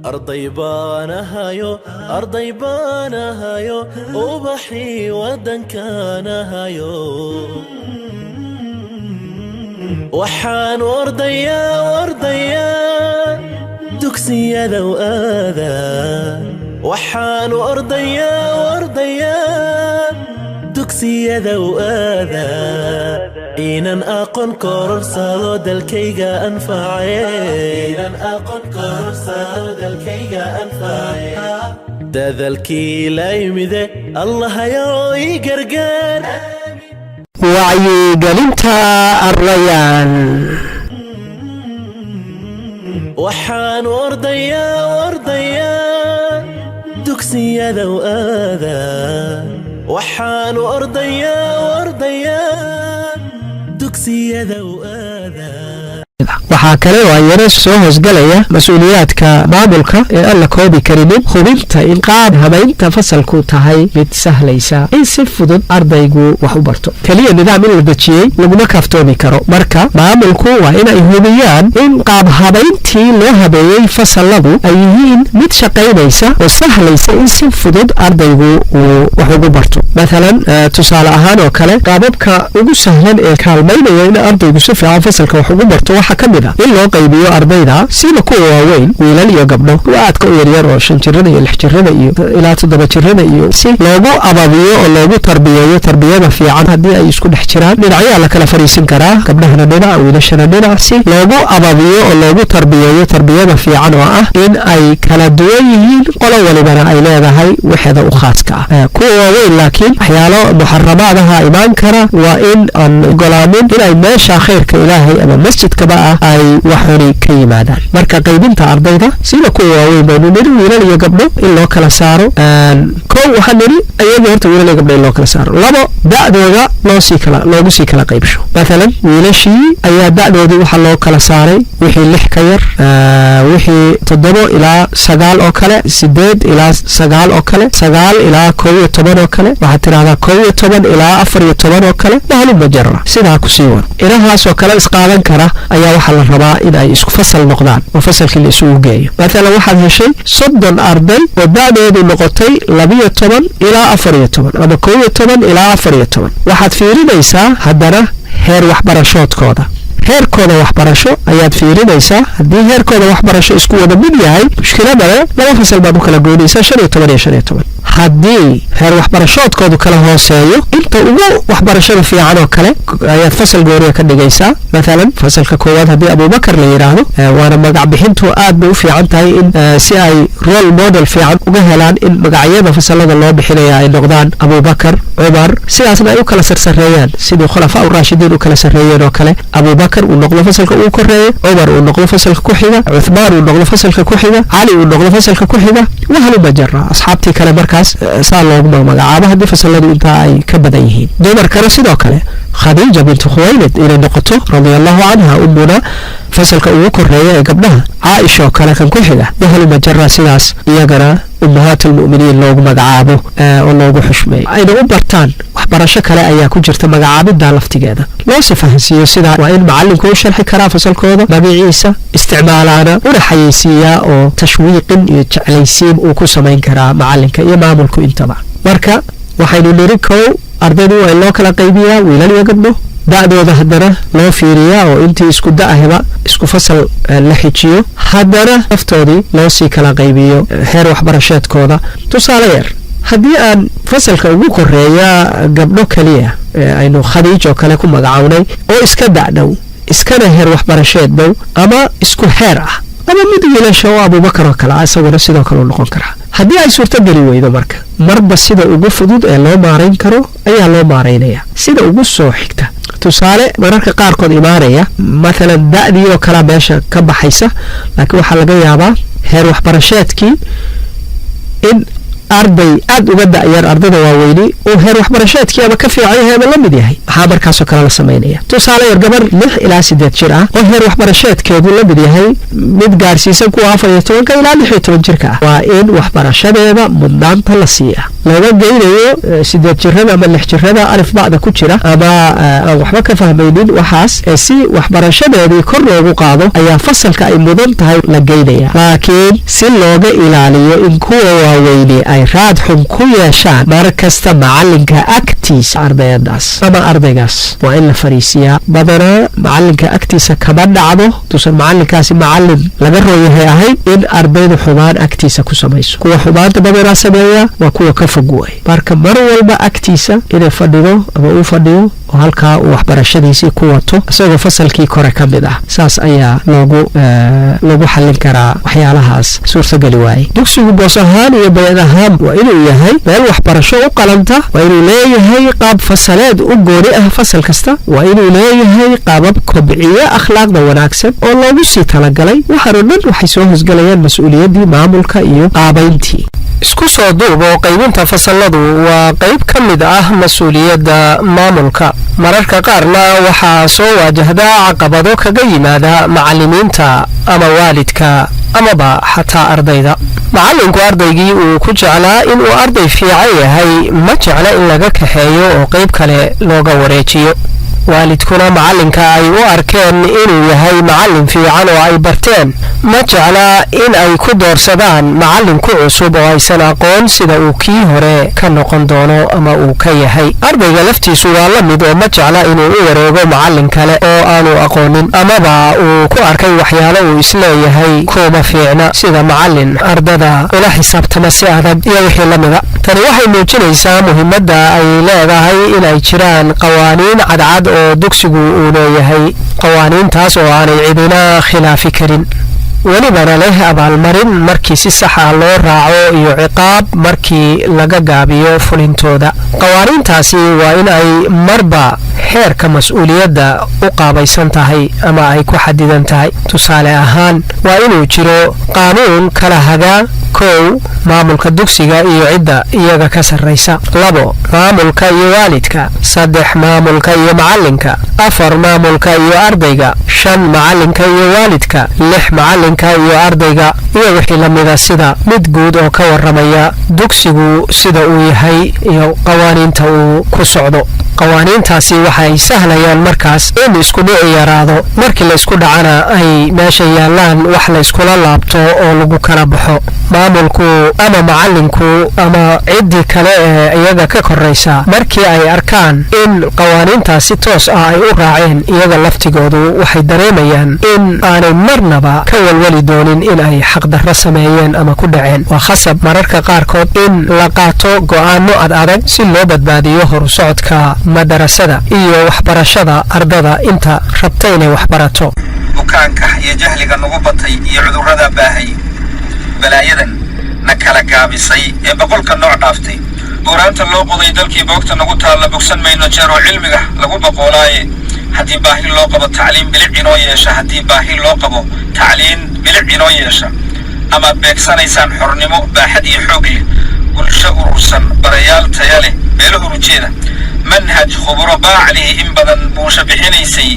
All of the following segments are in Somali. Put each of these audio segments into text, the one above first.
أرضي بانهايو أرضي بانهايو وبحي ودن كانهايو وحان ورديا ورديا دكسي ذو آذى وحان ورديا ورديا دكسي ذو آذى إنن أقن كورسالو دالكيغا أنفعي إنن أقن كورسالو دالكيغا أنفعي دالكي لا يمذي الله يوي قرقان وعي قلنتا الريان وحان ورديا ورديا دكسي ذو آذى وحان ورديا ورديا دكسي ذو آذى waxaa kale oo ay yara soo hoosgalaya mas'uuliyaadka maamulka ee alla koobi karinin hubinta in qaab habaynta fasalku tahay mid sahlaysa in si fudud ardaygu wax u barto kaliya nidaam in la dejiyey laguma kaaftoomi karo marka maamulku waa in ay hubiyaan in qaab habayntii loo habeeyey fasaladu ay yihiin mid shaqaynaysa oo sahlaysa in si fudud ardaygu uu wax ugu barto مثلا tusaale ahaan oo kale qaababka ugu sahlan ee kaalmaynaya in ardaygu si fiican fasalka wax ugu barto waxa ka mid ah in loo qaybiyo ardayda sida kuwa waaweyn wiilal iyo gabdho aadka u yaryar oo 5 jirada iyo 6 jirada iyo ilaa 7 jirada iyo si loogu ababiyo oo loogu tarbiyeeyo tarbiyada fiican hadii ay isku dhex jiraan dhinacyo la kala fariisin karaa gabdhahana dhinac wiilashana dhinac si loogu ababiyo oo loogu tarbiyeeyo tarbiyada fiican oo ah in ay kala duwan yihiin qolo walibana ay leedahay waxeeda u khaaska ah kuwa waaweyn laakiin waxyaalo muharramaadaha imaan kara waa in aan ogolaanin inay meesha khayrka ilaahay ama masjidkaba ay waxani ka yimaadaan marka qaybinta ardayda sida kuwa waaweyn baynu niri wiilal iyo gabdho in loo kala saaro koow waxaan niri ayaga horta wiilal iyo gabdho in loo kala saaro labo da'dooda loogu sii kala qaybsho maalan wiilashii ayaa da'doodii waxa loo kala saaray wixii 6 ka yar wixii 7 ilaa 9 oo kale 8 ilaa 9 oo kale 9 ilaa 11 oo kale waxa tiraahdaa 11 ilaa 14 oo kale mahlu majara sidaa ku sii wada ilahaas oo kale isqaadan kara ayaa waxa la rabaa in ay isku fasal noqdaan oo fasalkii la isugu geeyo maalan waxaad heshay 30 arday oo da'doodu noqotay 12 ilaa 14 ama 11 ilaa 14 waxaad fiirinaysaa haddana heer waxbarashoodkooda heerkooda waxbarasho ayaad fiirinaysaa haddii heerkooda waxbarasho isku wada mid yahay mushkilada laba fasal baad u kala goynaysaa 15 iyo 15 haddii heer waxbarashoodkoodu kala hooseeyo inta ugu waxbarashada fiican oo kale ayaad fasal gooniya ka dhigaysaa maalan fasalka koowaad haddii abubakar la yiraahdo waana magac bixintu aad bay u fiican tahay in si ay role model fiican uga helaan in magacyada fasalada loo bixinaya ay noqdaan abubakar cumar sidaasna ay u kala sarsareeyaan sidii khulafaa ur-raashidiin u kala sarreeyeen oo kale abubakar uu noqdo fasalka uu koreeyo cumar uu noqdo fasalka ku xiga cuthmaan uu noqdo fasalka ku xiga cali uu noqdo fasalka ku xiga wahlu majara asxaabtii kale markaas saa loogu magacaabo haddii fasaladu intaa ay ka badan yihiin dumarkana sidoo kale khadiija bintu khuwaylid inay noqoto radiyallahu anha ummuna fasalka ugu koreeya ee gabdhaha caaisha oo kale kan ku xiga wahlu majara sidaas iyagana ummahaat almu'miniin loogu magacaabo oo loogu xushmeeyo ayna u bartaan waxbarasho kale ayaa ku jirta magacaabida laftigeeda loo fahansiiyo sida waa in macallinku u sharxi karaa fasalkooda magaciisa isticmaalaana una xayeysiiyaa oo tashwiiqin iyo jeclaysiin uu ku samayn karaa macallinka iyo maamulku intaba marka waxaynu niri kow ardaydu waa in loo kala qaybiyaa wiilal iyo gabdho da'dooda haddana loo fiiriyaa oo intii isku da'ahba isku fasal la xijiyo haddana laftoodii loo sii kala qaybiyo heer waxbarasheedkooda tusaale yar haddii aan fasalka ugu koreeya gabdho kaliya aynu khadiijo kale ku magacawnay oo iska da'dhow iskana heer waxbarasheed dhow ama isku heer ah ama mid wiilasha oo abubakar oo kale isaguna sidoo kale u noqon karaa haddii ay suurtogeli weydo marka marba sida ugu fudud ee loo maarayn karo ayaa loo maaraynaya sida ugu soo xigta tusaale mararka qaarkood imaanaya maalan da'dii oo kala meesha ka baxaysa laakiin waxaa laga yaabaa heer waxbarasheedkii in arday aad uga da'yar ardada waaweyni oo heer waxbarasheedkii ama ka fiican yahay ama la mid yahay maxaa markaasoo kale la samaynaya tusaale yar gabar 6 ilaa 8 jir ah oo heer waxbarasheedkeedu la mid yahay mid gaarsiisan kuwa 14 ilaa 16 jirka ah waa in waxbarashadeeda mudnaanta la siiya laga geynayo 8 jirada ama 6 jirada alif ba'da ku jira ama aan waxba ka fahmaynin waxaas si waxbarashadeedii kor loogu qaado ayaa fasalka ay mudan tahay la geynaya laakiin si looga ilaaliyo in kuwa waaweyni ay raad xun ku yeeshaan mar kasta macalinka agtiisa ardaydaas ama ardaygaas waa in la fariisiyaa badanaa macalinka agtiisa kama dhacdo tusan macalinkaasi macalin laga rooyahay ahayn in ardaydu xumaan agtiisa ku samayso kuwa xumaanta badanaa sameeya waa kuwa ka fog way marka mar walba agtiisa inay fadhido ama uu fadhiyo oo halkaa uu waxbarashadiisii ku wato isagoo fasalkii kore ka mid ah saas ayaa loogu xallin karaa waxyaalahaas suurtageli waaye dugsigu boos ahaan iyo bayad ahaan waa inuu yahay meel waxbarasho u qalanta waa inuu leeyahay qaab fasaleed u gooni ah fasal kasta waa inuu leeyahay qaabab kobciye akhlaaqda wanaagsan oo loogu sii talagalay waxaanu dhan waxay soo hosgalayaan mas-uuliyaddii maamulka iyo qaabayntii isku soo duub oo qaybinta fasalladu waa qayb ka mid ah mas-uuliyadda maamulka mararka qaarna waxaa soo waajahdaa caqabado kaga yimaada macallimiinta ama waalidka amaba xataa ardayda macallinku ardaygii uu ku jeclaa inuu arday fiican yahay ma jecla in laga kaxeeyo oo qayb kale looga wareejiyo waalidkuna macallinka ay u arkeen inuu yahay macallin fiican oo ay barteen ma jecla in ay ku doorsadaan macallin ku cusub oo aysan aqoon sida uu kii hore ka noqon doono ama uu ka yahay ardayga laftiisu waa la mid oo ma jecla inuu u wareego macallin kale oo aanu aqoonin amaba uu ku arkay waxyaalo uu isleeyahay kuma fiicna sida macallin ardada ula xisaabtama si adag iyo wixii la mida tani waxay muujinaysaa muhiimadda ay leedahay in ay jiraan qawaaniin cadcad oo dugsigu uu leeyahay qawaaniintaas oo aanay cidina khilaafi karin welibana leh abaalmarin markii si sax ah loo raaco iyo ciqaab markii laga gaabiyo fulintooda qawaaniintaasi waa in ay marba heerka mas-uuliyadda u qaabaysan tahay ama ay ku xadidan tahay tusaale ahaan waa inuu jiro qaanuun kala hagaa 1 maamulka dugsiga iyo cidda iyaga ka sarraysa 2 maamulka iyo waalidka 3 maamulka iyo macallinka 4 maamulka iyo ardayga 5 macallinka iyo waalidka 6 macallinka iyo ardayga iyo wixii la mida sida mid guud oo ka warramaya dugsigu sida uu yahay iyo qawaaniinta uu ku socdo qawaaniintaasi waxay sahlayaan markaas in isku dhici yaraado markii la isku dhacana ay meesha yaalaan wax la iskula laabto oo lagu kala baxo maamulku ama macallinku ama ciddii kale ee iyaga ka koraysa markii ay arkaan in qawaaniintaasi toos ah ay u raaceen iyaga laftigoodu waxay dareemayaan in aanay marnaba ka walwali doonin in ay xaqdarro sameeyeen ama ku dhaceen waa khasab mararka qaarkood in la qaato go'aano ad adag si loo badbaadiyo horusocodka madarasada iyo waxbarashada ardada inta rabta inay waxbarato bukaanka iyo jahliga nagu batay iyo cudurrada baahay balaayadan na kala gaabisay ee boqolka nooc dhaaftay buuraanta loo qoday dalkii boogta nagu taalla bogsan mayno jeer oo cilmiga lagu boqolaaye haddii baahi loo qabo tacliin bilic inoo yeesha haddii baahi loo qabo tacliin bilic inoo yeesha ama beegsanaysaan xornimo baaxad iyo xoog leh bulsho urursan barayaal taya leh beelo urujeeda manhaj khuburo baaclihi in badan buusha bixinaysay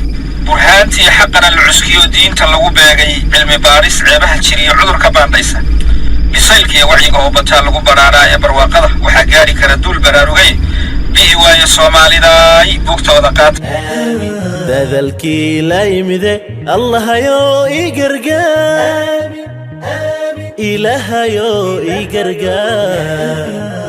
burhaantii xaqana la cuskiyo diinta lagu beegay cilmi baaris ceebaha jiriyo cudurka baandhaysa bisaylka iyo wacyiga oo bataa lagu baraaraa ee barwaaqada waxaa gaari kara duul baraarugay bi'i waaye soomaalidaay buugtooda qaata dadalkii la yimide allahayo ii gargaar ilaahayo ii gargaar